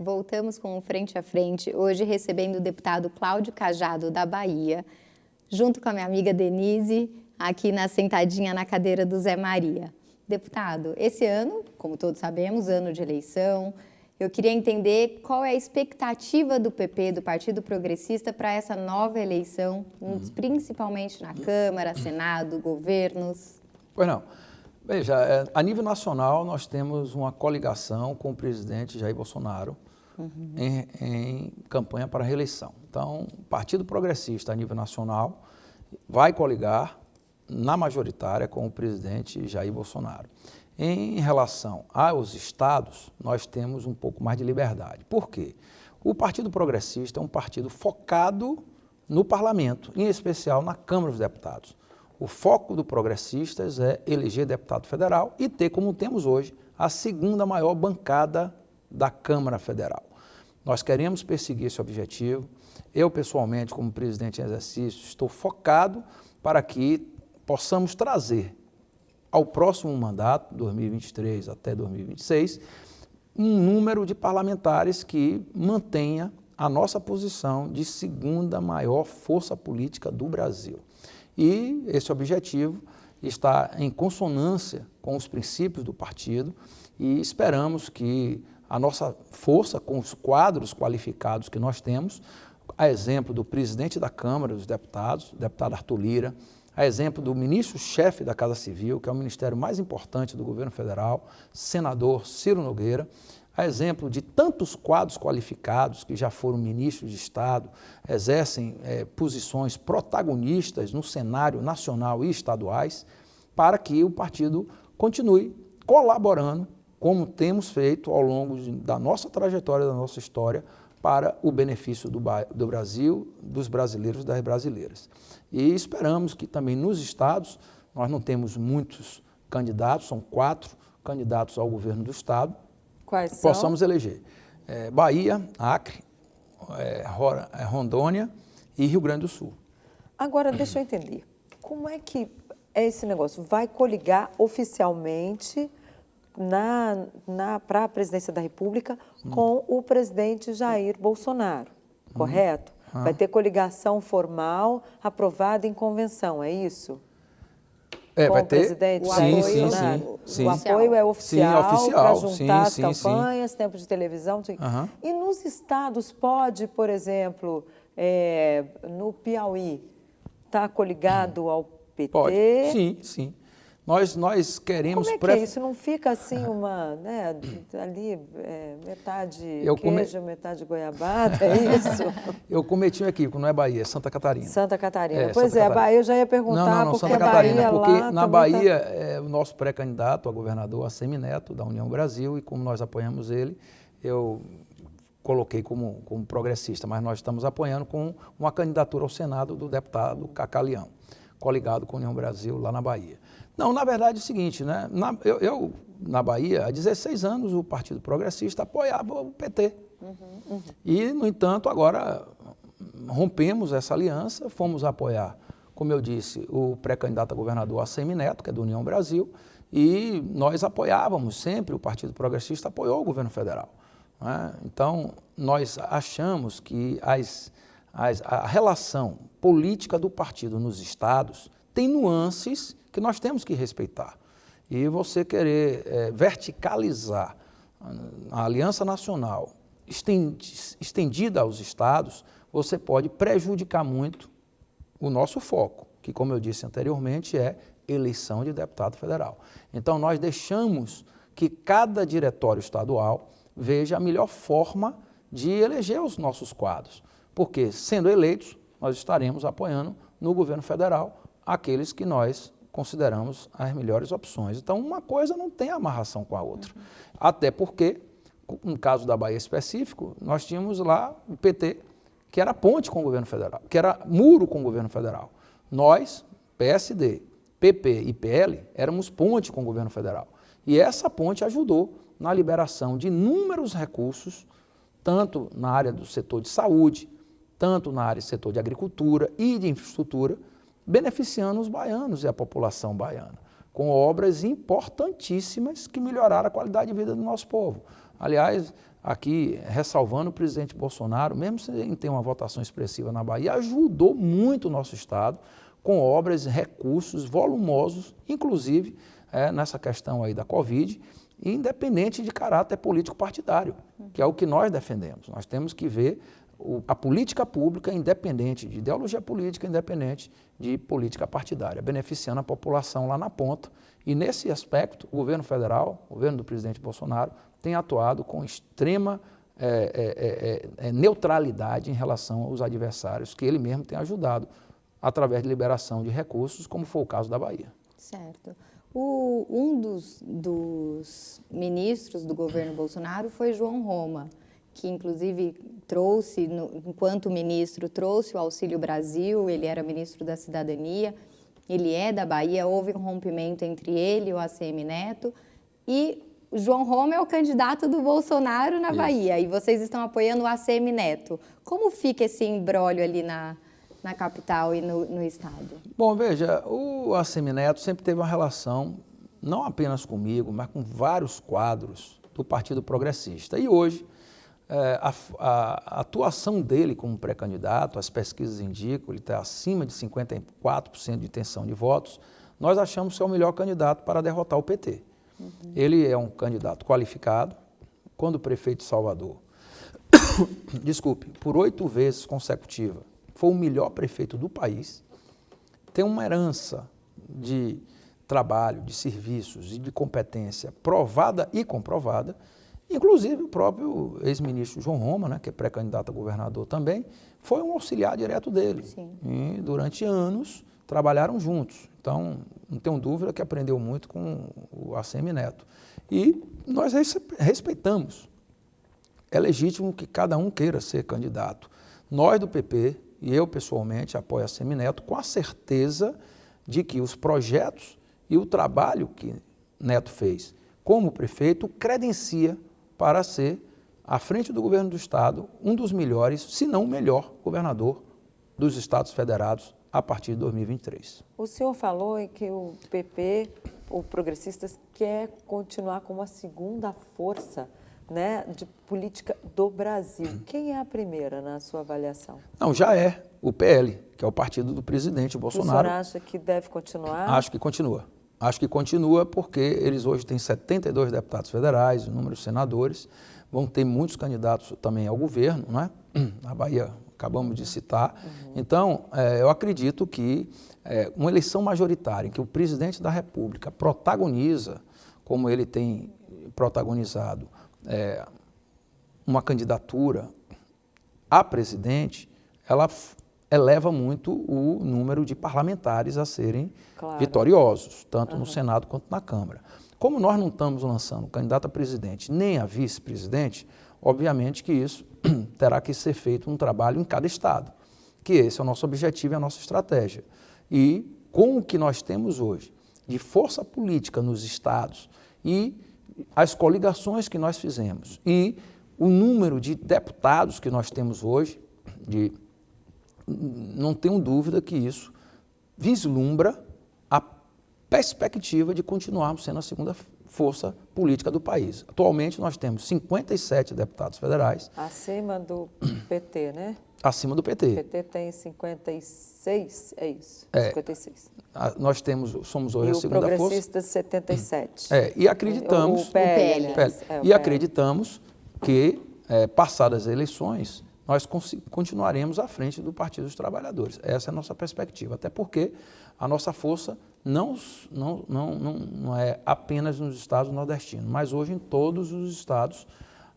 voltamos com o Frente a Frente, hoje recebendo o deputado Cláudio Cajado, da Bahia, junto com a minha amiga Denise, aqui sentadinha na cadeira do Zé Maria. Deputado, esse ano, como todos sabemos, ano de eleição, eu queria entender qual é a expectativa do PP, do Partido Progressista, para essa nova eleição, principalmente na Câmara, Senado, governos. Pois não. Veja, a nível nacional nós temos uma coligação com o presidente Jair Bolsonaro em campanha para a reeleição. Então, o Partido Progressista a nível nacional vai coligar na majoritária com o presidente Jair Bolsonaro. Em relação aos estados, nós temos um pouco mais de liberdade. Por quê? O Partido Progressista é um partido focado no parlamento, em especial na Câmara dos Deputados. O foco do Progressistas é eleger deputado federal e ter, como temos hoje, a segunda maior bancada da Câmara Federal. Nós queremos perseguir esse objetivo. Eu, pessoalmente, como presidente em exercício, estou focado para que possamos trazer ao próximo mandato, 2023 até 2026, um número de parlamentares que mantenha a nossa posição de segunda maior força política do Brasil. E esse objetivo está em consonância com os princípios do partido e esperamos que a nossa força, com os quadros qualificados que nós temos, a exemplo do presidente da Câmara dos Deputados, o deputado Arthur Lira, a exemplo do ministro-chefe da Casa Civil, que é o ministério mais importante do governo federal, senador Ciro Nogueira, a exemplo de tantos quadros qualificados que já foram ministros de Estado, exercem posições protagonistas no cenário nacional e estaduais, para que o partido continue colaborando, como temos feito ao longo da nossa trajetória, da nossa história, para o benefício do Brasil, dos brasileiros e das brasileiras. E esperamos que também nos estados, nós não temos muitos candidatos, são 4 candidatos ao governo do estado, quais são? Possamos eleger Bahia, Acre, Rondônia e Rio Grande do Sul. Agora, deixa eu entender, como é que é esse negócio? Vai coligar oficialmente para a presidência da República com o presidente Jair Bolsonaro, correto? Vai ter coligação formal aprovada em convenção, é isso? Vai ter. Presidente Jair Bolsonaro. Sim. O apoio é oficial para juntar as sim, campanhas, tempo de televisão. E nos estados pode, por exemplo, no Piauí, estar coligado ao PT? Pode, sim. Nós queremos... Como é que é isso? Não fica assim ali metade queijo, metade goiabada, é isso? Eu cometi um equívoco, não é Bahia, é Santa Catarina. Santa Catarina. Pois a Bahia eu já ia perguntar, não, porque Santa Catarina, Bahia porque lá na Bahia o nosso pré-candidato a governador, Assemineto, da União Brasil, e como nós apoiamos ele, eu coloquei como progressista, mas nós estamos apoiando com uma candidatura ao Senado do deputado Cacá Leão, coligado com a União Brasil lá na Bahia. Não, na verdade é o seguinte, né? Eu na Bahia, há 16 anos, o Partido Progressista apoiava o PT. E, no entanto, agora rompemos essa aliança, fomos apoiar, como eu disse, o pré-candidato a governador Assemineto, que é da União Brasil, e nós apoiávamos sempre, o Partido Progressista apoiou o governo federal. Né? Então, nós achamos que a relação política do partido nos estados tem nuances que nós temos que respeitar. E você querer verticalizar a Aliança Nacional estendida aos estados, você pode prejudicar muito o nosso foco, que, como eu disse anteriormente, é eleição de deputado federal. Então, nós deixamos que cada diretório estadual veja a melhor forma de eleger os nossos quadros, porque, sendo eleitos, nós estaremos apoiando no governo federal aqueles que nós consideramos as melhores opções. Então, uma coisa não tem amarração com a outra. Até porque, no caso da Bahia específico, nós tínhamos lá o PT, que era ponte com o governo federal, que era muro com o governo federal. Nós, PSD, PP e PL, éramos ponte com o governo federal. E essa ponte ajudou na liberação de inúmeros recursos, tanto na área do setor de saúde, tanto na área do setor de agricultura e de infraestrutura, beneficiando os baianos e a população baiana, com obras importantíssimas que melhoraram a qualidade de vida do nosso povo. Aliás, aqui ressalvando o presidente Bolsonaro, mesmo sem ter uma votação expressiva na Bahia, ajudou muito o nosso estado com obras e recursos volumosos, inclusive nessa questão aí da Covid, independente de caráter político partidário, que é o que nós defendemos. Nós temos que ver a política pública independente de ideologia política, independente de política partidária, beneficiando a população lá na ponta. E nesse aspecto, o governo federal, o governo do presidente Bolsonaro, tem atuado com extrema neutralidade em relação aos adversários, que ele mesmo tem ajudado através de liberação de recursos, como foi o caso da Bahia. Certo. Um dos ministros do governo Bolsonaro foi João Roma, que inclusive trouxe, enquanto ministro, trouxe o Auxílio Brasil, ele era ministro da Cidadania, ele é da Bahia, houve um rompimento entre ele e o ACM Neto, e o João Roma é o candidato do Bolsonaro na Bahia, e vocês estão apoiando o ACM Neto. Como fica esse imbróglio ali na capital e no estado? Bom, veja, o ACM Neto sempre teve uma relação, não apenas comigo, mas com vários quadros do Partido Progressista. E hoje, a atuação dele como pré-candidato, as pesquisas indicam, ele está acima de 54% de intenção de votos, nós achamos ser o melhor candidato para derrotar o PT. Ele é um candidato qualificado, quando prefeito de Salvador, desculpe, por 8 vezes consecutiva, foi o melhor prefeito do país, tem uma herança de trabalho, de serviços e de competência provada e comprovada, inclusive o próprio ex-ministro João Roma, que é pré-candidato a governador também, foi um auxiliar direto dele. Sim. E durante anos trabalharam juntos. Então, não tenho dúvida que aprendeu muito com o ACM Neto. E nós respeitamos. É legítimo que cada um queira ser candidato. Nós do PP, e eu pessoalmente apoio a ACM Neto, com a certeza de que os projetos e o trabalho que Neto fez como prefeito credencia para ser, à frente do governo do estado, um dos melhores, se não o melhor governador dos estados federados a partir de 2023. O senhor falou que o PP, o Progressistas, quer continuar como a segunda força, de política do Brasil. Quem é a primeira na sua avaliação? Não, já é o PL, que é o partido do presidente Bolsonaro. O senhor acha que deve continuar? Acho que continua. Acho que continua porque eles hoje têm 72 deputados federais, o número de senadores, vão ter muitos candidatos também ao governo, Na Bahia, acabamos de citar. Então, eu acredito que uma eleição majoritária em que o presidente da República protagoniza, como ele tem protagonizado, uma candidatura a presidente, ela eleva muito o número de parlamentares a serem vitoriosos, tanto no Senado quanto na Câmara. Como nós não estamos lançando candidato a presidente nem a vice-presidente, obviamente que isso terá que ser feito um trabalho em cada estado, que esse é o nosso objetivo e a nossa estratégia. E com o que nós temos hoje de força política nos estados e as coligações que nós fizemos e o número de deputados que nós temos hoje, não tenho dúvida que isso vislumbra a perspectiva de continuarmos sendo a segunda força política do país. Atualmente nós temos 57 deputados federais. Acima do PT, né? Acima do PT. O PT tem 56, é isso? 56. Nós somos hoje a segunda força. E o Progressistas 77. E acreditamos... O PL. E acreditamos que, passadas as eleições, nós continuaremos à frente do Partido dos Trabalhadores. Essa é a nossa perspectiva, até porque a nossa força não é apenas nos estados nordestinos, mas hoje em todos os estados,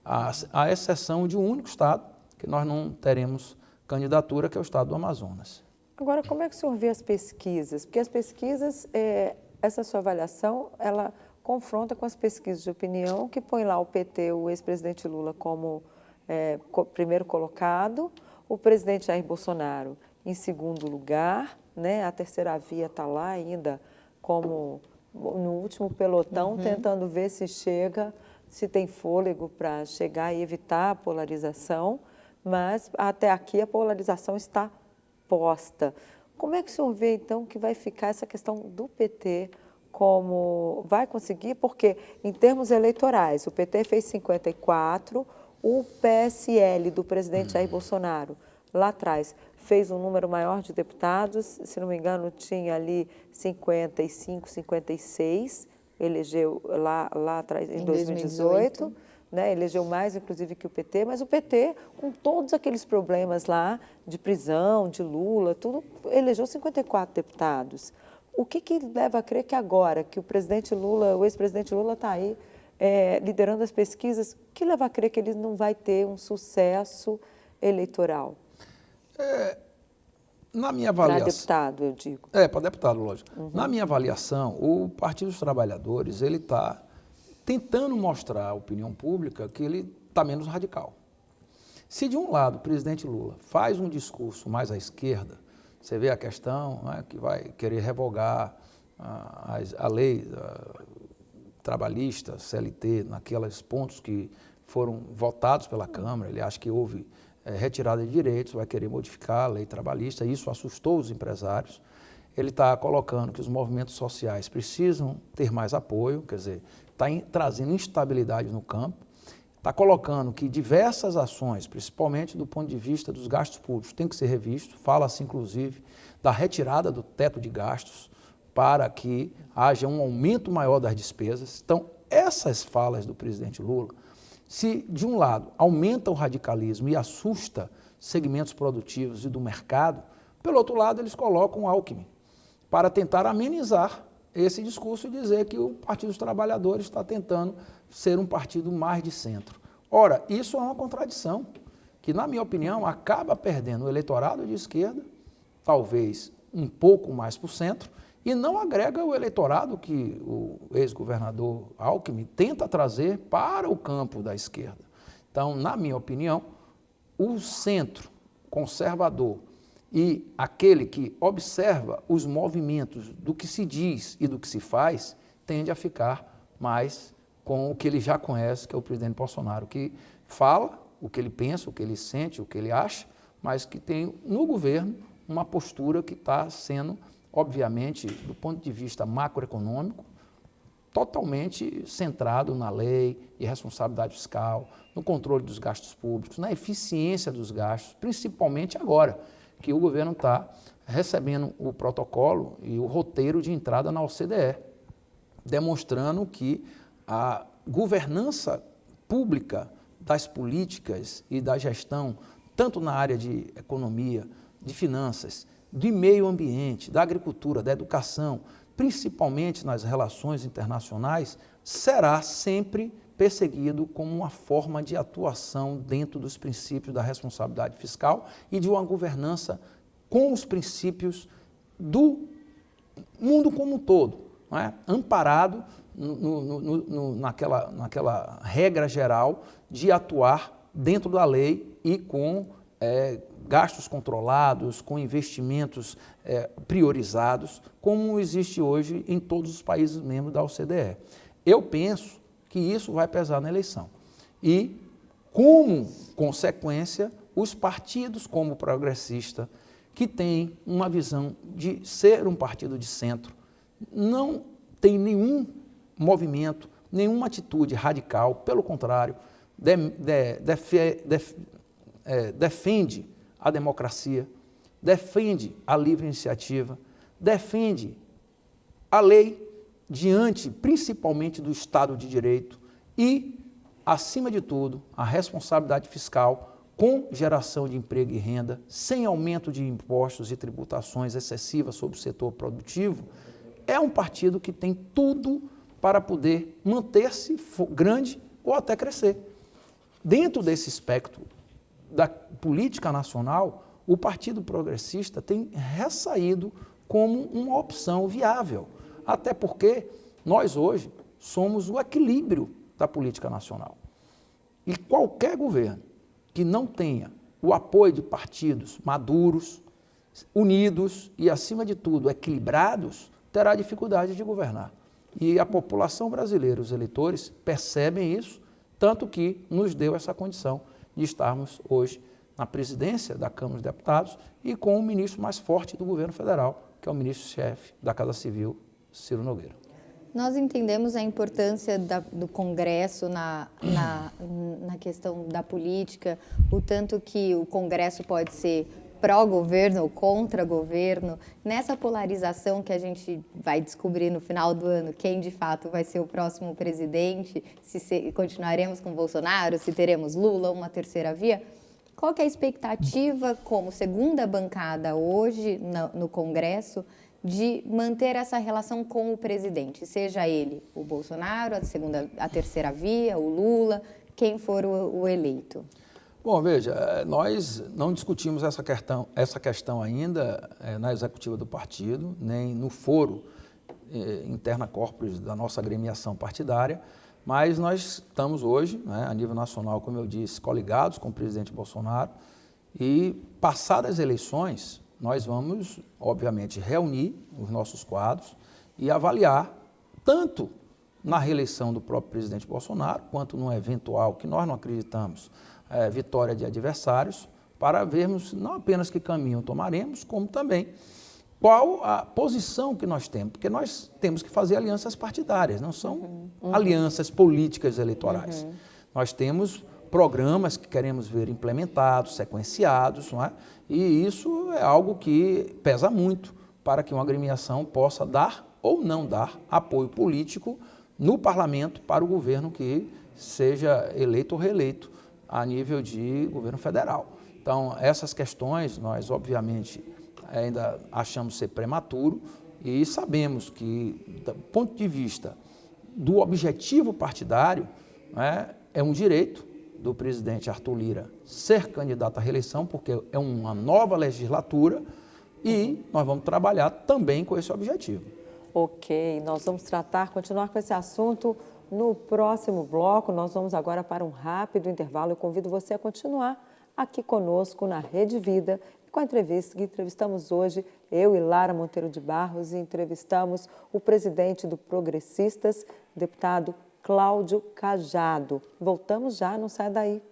à exceção de um único estado, que nós não teremos candidatura, que é o estado do Amazonas. Agora, como é que o senhor vê as pesquisas? Porque as pesquisas, essa sua avaliação, ela confronta com as pesquisas de opinião que põe lá o PT, o ex-presidente Lula, como primeiro colocado, o presidente Jair Bolsonaro em segundo lugar, a terceira via está lá ainda como no último pelotão, tentando ver se chega, se tem fôlego para chegar e evitar a polarização, mas até aqui a polarização está posta. Como é que o senhor vê, então, que vai ficar essa questão do PT, como vai conseguir? Porque, em termos eleitorais, o PT fez 54, O PSL do presidente Jair Bolsonaro, lá atrás, fez um número maior de deputados, se não me engano, tinha ali 55, 56, elegeu lá atrás, em 2018. Né, elegeu mais, inclusive, que o PT, mas o PT, com todos aqueles problemas lá de prisão, de Lula, tudo, elegeu 54 deputados. O que leva a crer que agora, que o presidente Lula, o ex-presidente Lula está aí liderando as pesquisas, o que leva a crer que ele não vai ter um sucesso eleitoral? Na minha avaliação... Para deputado, eu digo. Para deputado, lógico. Na minha avaliação, o Partido dos Trabalhadores, ele está tentando mostrar à opinião pública que ele está menos radical. Se de um lado o presidente Lula faz um discurso mais à esquerda, você vê a questão, né, que vai querer revogar a lei trabalhista, CLT, naqueles pontos que foram votados pela Câmara, ele acha que houve retirada de direitos, vai querer modificar a lei trabalhista, isso assustou os empresários. Ele está colocando que os movimentos sociais precisam ter mais apoio, quer dizer, está trazendo instabilidade no campo, está colocando que diversas ações, principalmente do ponto de vista dos gastos públicos, têm que ser revistos, fala-se inclusive da retirada do teto de gastos para que haja um aumento maior das despesas. Então, essas falas do presidente Lula, se de um lado aumenta o radicalismo e assusta segmentos produtivos e do mercado, pelo outro lado eles colocam o Alckmin para tentar amenizar esse discurso e dizer que o Partido dos Trabalhadores está tentando ser um partido mais de centro. Ora, isso é uma contradição, que, na minha opinião, acaba perdendo o eleitorado de esquerda, talvez um pouco mais para o centro, e não agrega o eleitorado que o ex-governador Alckmin tenta trazer para o campo da esquerda. Então, na minha opinião, o centro conservador e aquele que observa os movimentos do que se diz e do que se faz, tende a ficar mais com o que ele já conhece, que é o presidente Bolsonaro, que fala o que ele pensa, o que ele sente, o que ele acha, mas que tem no governo uma postura que está sendo, obviamente, do ponto de vista macroeconômico, totalmente centrado na lei e responsabilidade fiscal, no controle dos gastos públicos, na eficiência dos gastos, principalmente agora, que o governo está recebendo o protocolo e o roteiro de entrada na OCDE, demonstrando que a governança pública das políticas e da gestão, tanto na área de economia, de finanças, de meio ambiente, da agricultura, da educação, principalmente nas relações internacionais, será sempre perseguido como uma forma de atuação dentro dos princípios da responsabilidade fiscal e de uma governança com os princípios do mundo como um todo, não é? Amparado naquela regra geral de atuar dentro da lei e com gastos controlados, com investimentos priorizados, como existe hoje em todos os países membros da OCDE. Eu penso que isso vai pesar na eleição. E, como consequência, os partidos como o progressista, que tem uma visão de ser um partido de centro, não tem nenhum movimento, nenhuma atitude radical, pelo contrário, defende a democracia, defende a livre iniciativa, defende a lei diante, principalmente, do Estado de Direito e, acima de tudo, a responsabilidade fiscal com geração de emprego e renda, sem aumento de impostos e tributações excessivas sobre o setor produtivo, é um partido que tem tudo para poder manter-se grande ou até crescer. Dentro desse espectro da política nacional, o Partido Progressista tem ressaído como uma opção viável, até porque nós hoje somos o equilíbrio da política nacional. E qualquer governo que não tenha o apoio de partidos maduros, unidos e, acima de tudo, equilibrados, terá dificuldade de governar. E a população brasileira, os eleitores, percebem isso, tanto que nos deu essa condição de estarmos hoje na presidência da Câmara dos Deputados e com o ministro mais forte do governo federal, que é o ministro-chefe da Casa Civil, Ciro Nogueira. Nós entendemos a importância do Congresso na questão da política, o tanto que o Congresso pode ser pró-governo ou contra-governo. Nessa polarização que a gente vai descobrir no final do ano quem de fato vai ser o próximo presidente, se continuaremos com Bolsonaro, se teremos Lula, uma terceira via. Qual que é a expectativa como segunda bancada hoje no Congresso de manter essa relação com o presidente, seja ele o Bolsonaro, a terceira via, o Lula, quem for o eleito? Bom, veja, nós não discutimos essa questão ainda na executiva do partido, nem no foro interna corporis da nossa agremiação partidária, mas nós estamos hoje, né, a nível nacional, como eu disse, coligados com o presidente Bolsonaro e, passadas as eleições, nós vamos, obviamente, reunir os nossos quadros e avaliar tanto na reeleição do próprio presidente Bolsonaro, quanto no eventual, que nós não acreditamos, vitória de adversários, para vermos não apenas que caminho tomaremos, como também qual a posição que nós temos, porque nós temos que fazer alianças partidárias, não são alianças políticas eleitorais. Nós temos programas que queremos ver implementados, sequenciados, não é? E isso é algo que pesa muito para que uma agremiação possa dar ou não dar apoio político no parlamento para o governo que seja eleito ou reeleito a nível de governo federal. Então, essas questões nós, obviamente, ainda achamos ser prematuro e sabemos que, do ponto de vista do objetivo partidário, né, é um direito do presidente Arthur Lira ser candidato à reeleição, porque é uma nova legislatura e nós vamos trabalhar também com esse objetivo. Ok, nós vamos continuar com esse assunto no próximo bloco. Nós vamos agora para um rápido intervalo. Eu convido você a continuar aqui conosco na Rede Vida, com a entrevista que entrevistamos hoje, eu e Lara Monteiro de Barros, e entrevistamos o presidente do Progressistas, deputado Cláudio Cajado. Voltamos já, não sai daí.